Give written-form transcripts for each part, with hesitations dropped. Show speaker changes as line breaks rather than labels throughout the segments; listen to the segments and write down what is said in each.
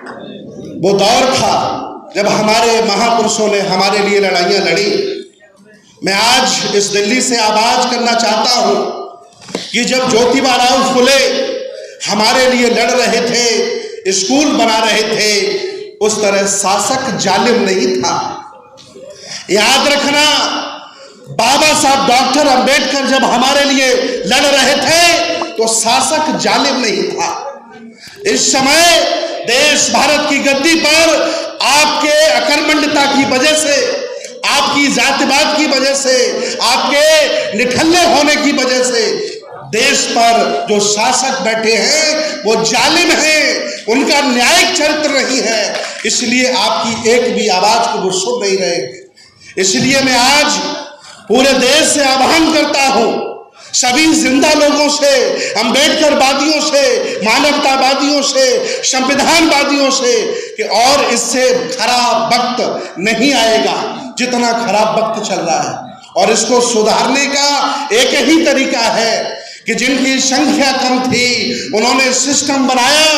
वो दौर था जब हमारे महापुरुषों ने हमारे लिए लड़ाइयाँ लड़ी। मैं आज इस दिल्ली से आवाज करना चाहता हूँ कि जब ज्योतिबा फुले हमारे लिए लड़ रहे थे, स्कूल बना रहे थे, उस तरह शासक जालिम नहीं था। याद रखना, बाबा साहब डॉक्टर अंबेडकर जब हमारे लिए लड़ रहे थे तो शासक जालिम नहीं था। इस समय देश भारत की गद्दी पर आपके अकर्मण्यता की वजह से, आपकी जातिवाद की वजह से, आपके निठल्ले होने की वजह से देश पर जो शासक बैठे हैं वो जालिम हैं, उनका न्यायिक चरित्र नहीं है। इसलिए आपकी एक भी आवाज को वो सुन नहीं रहे। इसलिए मैं आज पूरे देश से आह्वान करता हूं, सभी जिंदा लोगों से, अंबेडकरवादियों से, मानवतावादियों से, संविधानवादियों से कि और इससे खराब वक्त नहीं आएगा जितना खराब वक्त चल रहा है। और इसको सुधारने का एक ही तरीका है कि जिनकी संख्या कम थी उन्होंने सिस्टम बनाया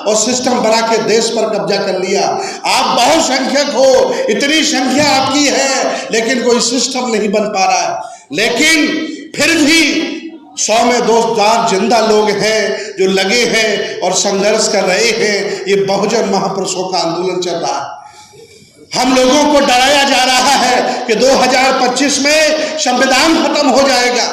और सिस्टम बना के देश पर कब्जा कर लिया। आप बहुसंख्यक हो, इतनी संख्या आपकी है, लेकिन कोई सिस्टम नहीं बन पा रहा है। लेकिन फिर भी 100 में 2 जिंदा लोग हैं जो लगे हैं और संघर्ष कर रहे हैं। ये बहुजन महापुरुषों का आंदोलन चल रहा है। हम लोगों को डराया जा रहा है कि 2025 में संविधान खत्म हो जाएगा,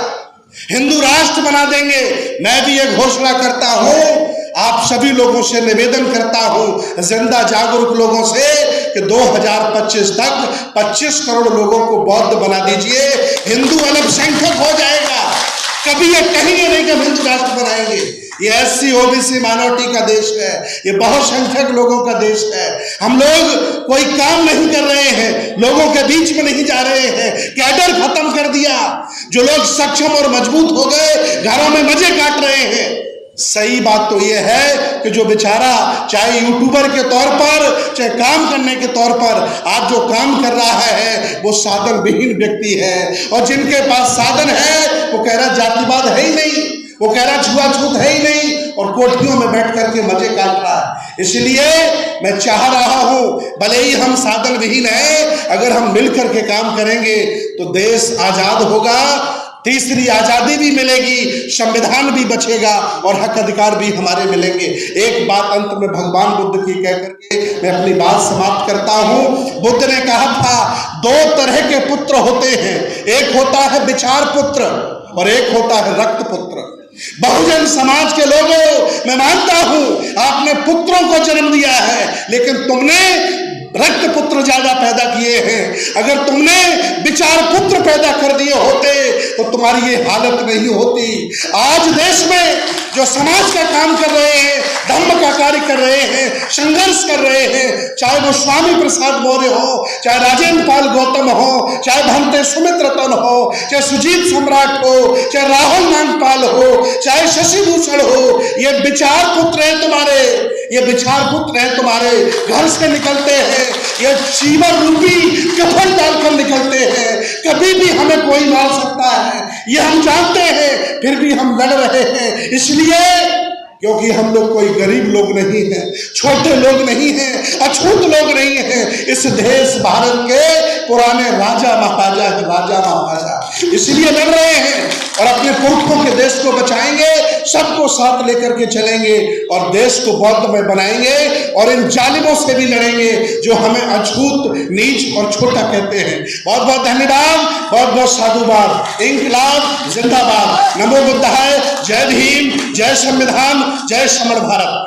हिंदू राष्ट्र बना देंगे। मैं भी ये घोषणा करता हूं, आप सभी लोगों से निवेदन करता हूं, जिंदा जागरूक लोगों से, कि 2025 तक 25 करोड़ लोगों को बौद्ध बना दीजिए। हिंदू अल्पसंख्यक हो जाएगा। कभी ये कहेंगे नहीं कि हम हिंदू राष्ट्र बनाएंगे। ये SC OBC माइनॉरिटी का देश है, ये बहुसंख्यक लोगों का देश है। हम लोग कोई काम नहीं कर रहे हैं, लोगों के बीच में नहीं जा रहे हैं, कैडर खत्म कर दिया। जो लोग सक्षम और मजबूत हो गए घरों में मजे काट रहे हैं। सही बात तो यह है कि जो बेचारा चाहे यूट्यूबर के तौर पर, चाहे काम करने के तौर पर आज जो काम कर रहा है वो साधन विहीन व्यक्ति है। और जिनके पास साधन है वो कह रहा जातिवाद है ही नहीं, वो कह रहा छुआछूत है ही नहीं, और कोठियों में बैठ करके मजे काट रहा है। इसलिए मैं चाह रहा हूं, भले ही हम साधन विहीन हैं, अगर हम मिलकर के काम करेंगे तो देश आजाद होगा, तीसरी आजादी भी मिलेगी, संविधान भी बचेगा और हक अधिकार भी हमारे मिलेंगे। एक बात अंत में भगवान बुद्ध की कह करके मैं अपनी बात समाप्त करता हूं। बुद्ध ने कहा था 2 तरह के पुत्र होते हैं, एक होता है विचार पुत्र और एक होता है रक्त पुत्र। बहुजन समाज के लोगों, मैं मानता हूं आपने पुत्रों को जन्म दिया है, लेकिन तुमने रक्त पुत्र ज्यादा पैदा किए हैं। अगर तुमने विचार पुत्र पैदा कर दिए होते तो तुम्हारी ये हालत नहीं होती। आज देश में जो समाज का काम कर रहे हैं, धर्म का कार्य कर रहे हैं, संघर्ष कर रहे हैं, चाहे वो स्वामी प्रसाद मौर्य हो, चाहे राजेंद्र पाल गौतम हो, चाहे भंते सुमित रतन हो, चाहे सुजीत सम्राट हो, चाहे राहुल नागपाल हो, चाहे शशि भूषण हो, ये विचार पुत्र हैं तुम्हारे, ये विचार पुत्र हैं तुम्हारे। घर से निकलते हैं, ये चीवर रूपी कफन डालकर निकलते हैं। कभी भी हमें कोई मार सकता है, ये हम जानते हैं, फिर भी हम लड़ रहे हैं। इसलिए क्योंकि हम लोग कोई गरीब लोग नहीं हैं, छोटे लोग नहीं हैं, अछूत लोग नहीं हैं। इस देश भारत के पुराने राजा महाराजा इसलिए लड़ रहे हैं और अपने पुरखों के देश को बचाएंगे, सबको साथ लेकर के चलेंगे और देश को बौद्धमय बनाएंगे और इन जालिमों से भी लड़ेंगे जो हमें अछूत, नीच और छोटा कहते हैं। बहुत बहुत धन्यवाद, बहुत बहुत साधुवाद। इंकलाब जिंदाबाद। नमो बुद्धाय। जय भीम, जय संविधान, जय समर भारत।